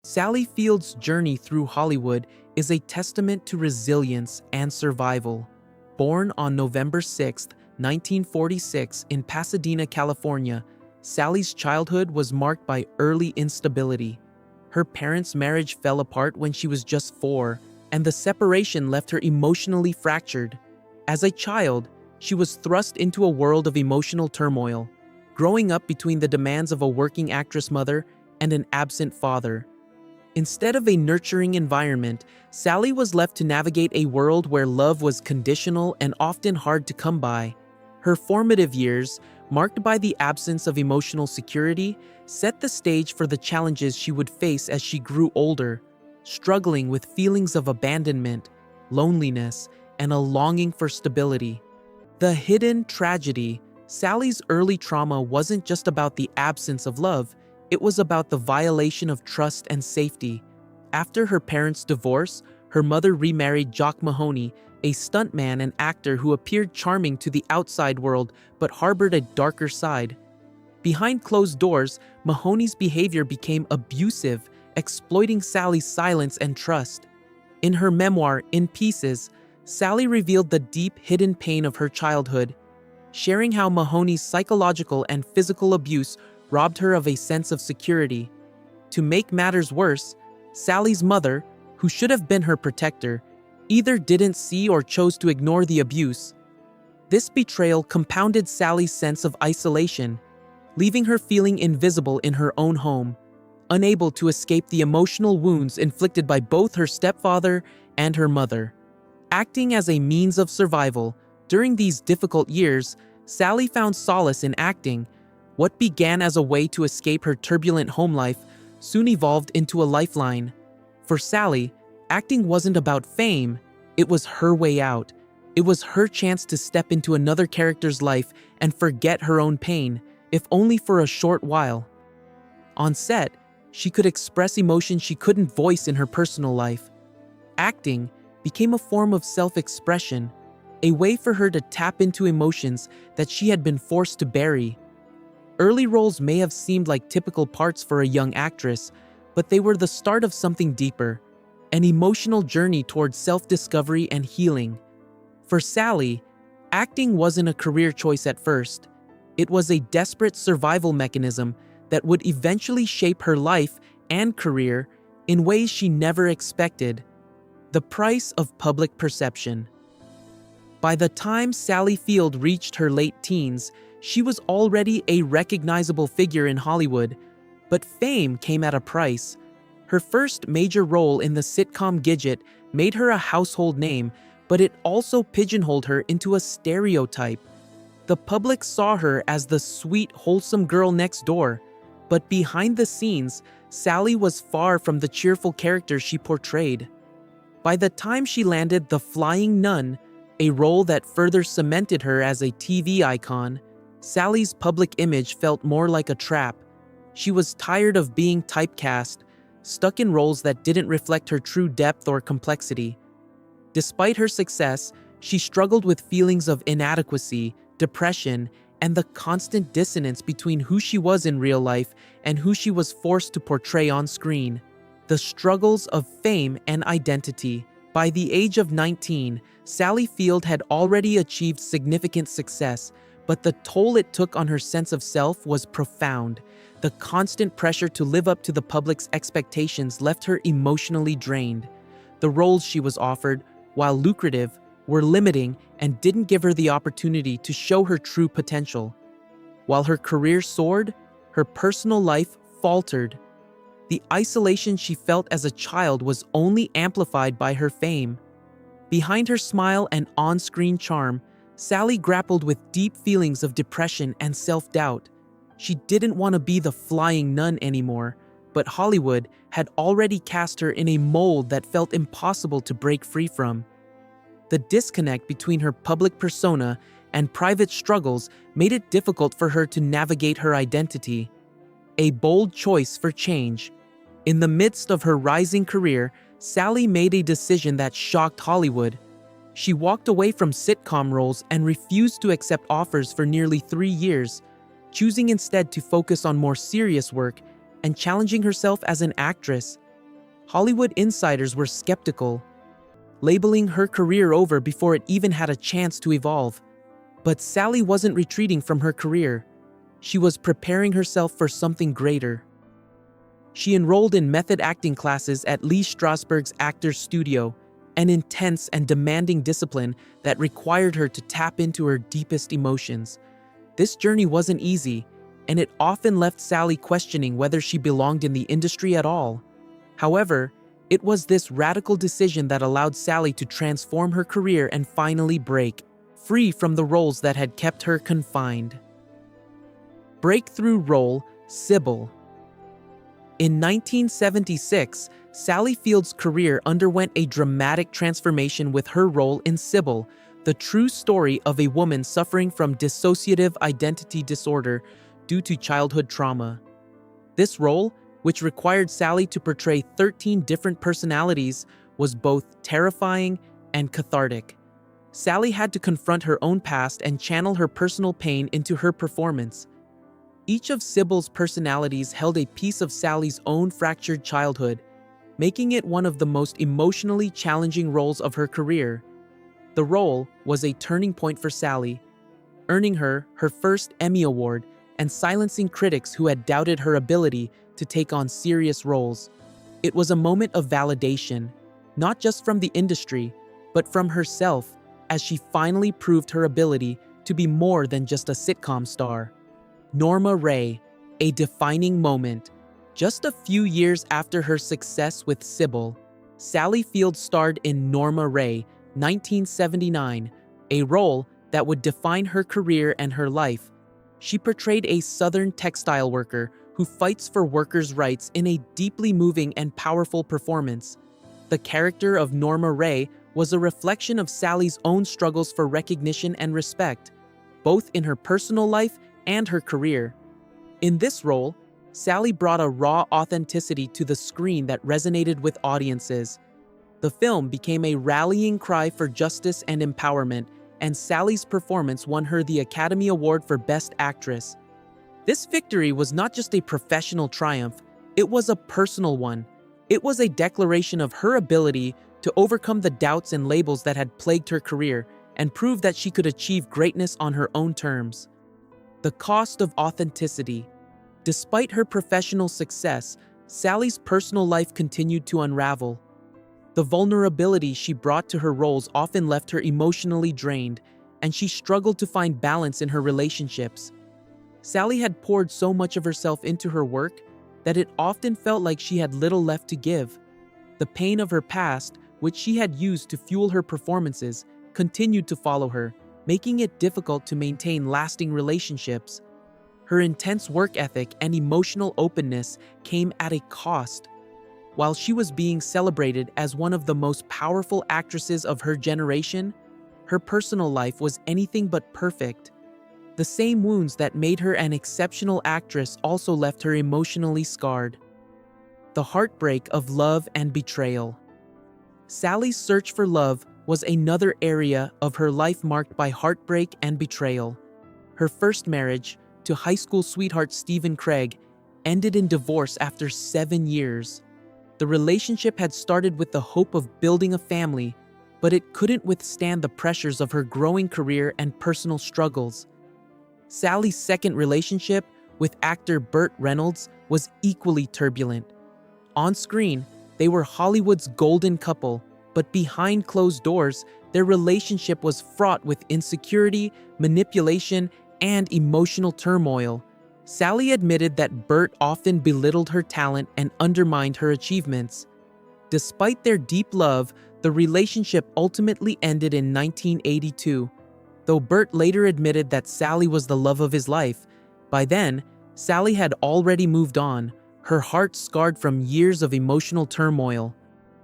Sally Field's journey through Hollywood is a testament to resilience and survival. Born on November 6, 1946 in Pasadena, California, Sally's childhood was marked by early instability. Her parents' marriage fell apart when she was just 4, and the separation left her emotionally fractured. As a child, she was thrust into a world of emotional turmoil, growing up between the demands of a working actress mother and an absent father. Instead of a nurturing environment, Sally was left to navigate a world where love was conditional and often hard to come by. Her formative years, marked by the absence of emotional security, set the stage for the challenges she would face as she grew older, struggling with feelings of abandonment, loneliness, and a longing for stability. The hidden tragedy: Sally's early trauma wasn't just about the absence of love, it was about the violation of trust and safety. After her parents' divorce, her mother remarried Jock Mahoney, a stuntman and actor who appeared charming to the outside world but harbored a darker side. Behind closed doors, Mahoney's behavior became abusive, exploiting Sally's silence and trust. In her memoir, In Pieces, Sally revealed the deep, hidden pain of her childhood, sharing how Mahoney's psychological and physical abuse robbed her of a sense of security. To make matters worse, Sally's mother, who should have been her protector, either didn't see or chose to ignore the abuse. This betrayal compounded Sally's sense of isolation, leaving her feeling invisible in her own home, unable to escape the emotional wounds inflicted by both her stepfather and her mother. Acting as a means of survival, during these difficult years, Sally found solace in acting. What began as a way to escape her turbulent home life soon evolved into a lifeline. For Sally, acting wasn't about fame, it was her way out. It was her chance to step into another character's life and forget her own pain, if only for a short while. On set, she could express emotions she couldn't voice in her personal life. Acting became a form of self-expression, a way for her to tap into emotions that she had been forced to bury. Early roles may have seemed like typical parts for a young actress, but they were the start of something deeper, an emotional journey towards self-discovery and healing. For Sally, acting wasn't a career choice at first. It was a desperate survival mechanism that would eventually shape her life and career in ways she never expected. The price of public perception. By the time Sally Field reached her late teens, she was already a recognizable figure in Hollywood, but fame came at a price. Her first major role in the sitcom Gidget made her a household name, but it also pigeonholed her into a stereotype. The public saw her as the sweet, wholesome girl next door, but behind the scenes, Sally was far from the cheerful character she portrayed. By the time she landed The Flying Nun, a role that further cemented her as a TV icon, Sally's public image felt more like a trap. She was tired of being typecast, stuck in roles that didn't reflect her true depth or complexity. Despite her success, she struggled with feelings of inadequacy, depression, and the constant dissonance between who she was in real life and who she was forced to portray on screen. The struggles of fame and identity. By the age of 19, Sally Field had already achieved significant success, but the toll it took on her sense of self was profound. The constant pressure to live up to the public's expectations left her emotionally drained. The roles she was offered, while lucrative, were limiting and didn't give her the opportunity to show her true potential. While her career soared, her personal life faltered. The isolation she felt as a child was only amplified by her fame. Behind her smile and on-screen charm, Sally grappled with deep feelings of depression and self-doubt. She didn't want to be the flying nun anymore, but Hollywood had already cast her in a mold that felt impossible to break free from. The disconnect between her public persona and private struggles made it difficult for her to navigate her identity. A bold choice for change. In the midst of her rising career, Sally made a decision that shocked Hollywood. She walked away from sitcom roles and refused to accept offers for nearly 3 years, choosing instead to focus on more serious work and challenging herself as an actress. Hollywood insiders were skeptical, labeling her career over before it even had a chance to evolve. But Sally wasn't retreating from her career. She was preparing herself for something greater. She enrolled in method acting classes at Lee Strasberg's Actors Studio, an intense and demanding discipline that required her to tap into her deepest emotions. This journey wasn't easy, and it often left Sally questioning whether she belonged in the industry at all. However, it was this radical decision that allowed Sally to transform her career and finally break free from the roles that had kept her confined. Breakthrough role: Sybil. In 1976, Sally Field's career underwent a dramatic transformation with her role in Sybil, the true story of a woman suffering from dissociative identity disorder due to childhood trauma. This role, which required Sally to portray 13 different personalities, was both terrifying and cathartic. Sally had to confront her own past and channel her personal pain into her performance. Each of Sybil's personalities held a piece of Sally's own fractured childhood, making it one of the most emotionally challenging roles of her career. The role was a turning point for Sally, earning her her first Emmy Award and silencing critics who had doubted her ability to take on serious roles. It was a moment of validation, not just from the industry, but from herself, as she finally proved her ability to be more than just a sitcom star. Norma Rae, a defining moment. Just a few years after her success with Sybil, Sally Field starred in Norma Rae, 1979, a role that would define her career and her life. She portrayed a Southern textile worker who fights for workers' rights in a deeply moving and powerful performance. The character of Norma Rae was a reflection of Sally's own struggles for recognition and respect, both in her personal life and her career. In this role, Sally brought a raw authenticity to the screen that resonated with audiences. The film became a rallying cry for justice and empowerment, and Sally's performance won her the Academy Award for Best Actress. This victory was not just a professional triumph, it was a personal one. It was a declaration of her ability to overcome the doubts and labels that had plagued her career and prove that she could achieve greatness on her own terms. The cost of authenticity. Despite her professional success, Sally's personal life continued to unravel. The vulnerability she brought to her roles often left her emotionally drained, and she struggled to find balance in her relationships. Sally had poured so much of herself into her work that it often felt like she had little left to give. The pain of her past, which she had used to fuel her performances, continued to follow her, making it difficult to maintain lasting relationships. Her intense work ethic and emotional openness came at a cost. While she was being celebrated as one of the most powerful actresses of her generation, her personal life was anything but perfect. The same wounds that made her an exceptional actress also left her emotionally scarred. The heartbreak of love and betrayal. Sally's search for love was another area of her life marked by heartbreak and betrayal. Her first marriage, to high school sweetheart Stephen Craig, ended in divorce after 7 years. The relationship had started with the hope of building a family, but it couldn't withstand the pressures of her growing career and personal struggles. Sally's second relationship, with actor Burt Reynolds, was equally turbulent. On screen, they were Hollywood's golden couple, but behind closed doors, their relationship was fraught with insecurity, manipulation, and emotional turmoil. Sally admitted that Burt often belittled her talent and undermined her achievements. Despite their deep love, the relationship ultimately ended in 1982. Though Burt later admitted that Sally was the love of his life, by then, Sally had already moved on, her heart scarred from years of emotional turmoil.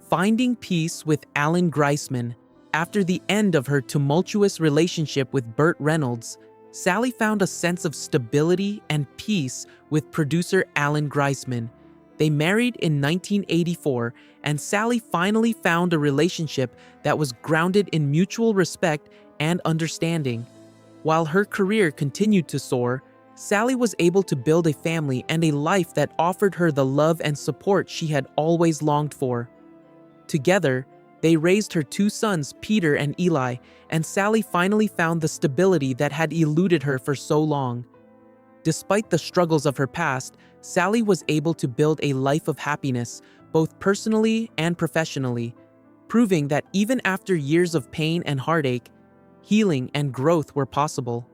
Finding peace with Alan Greisman. After the end of her tumultuous relationship with Burt Reynolds, Sally found a sense of stability and peace with producer Alan Greisman. They married in 1984, and Sally finally found a relationship that was grounded in mutual respect and understanding. While her career continued to soar, Sally was able to build a family and a life that offered her the love and support she had always longed for. Together, they raised her two sons, Peter and Eli, and Sally finally found the stability that had eluded her for so long. Despite the struggles of her past, Sally was able to build a life of happiness, both personally and professionally, proving that even after years of pain and heartache, healing and growth were possible.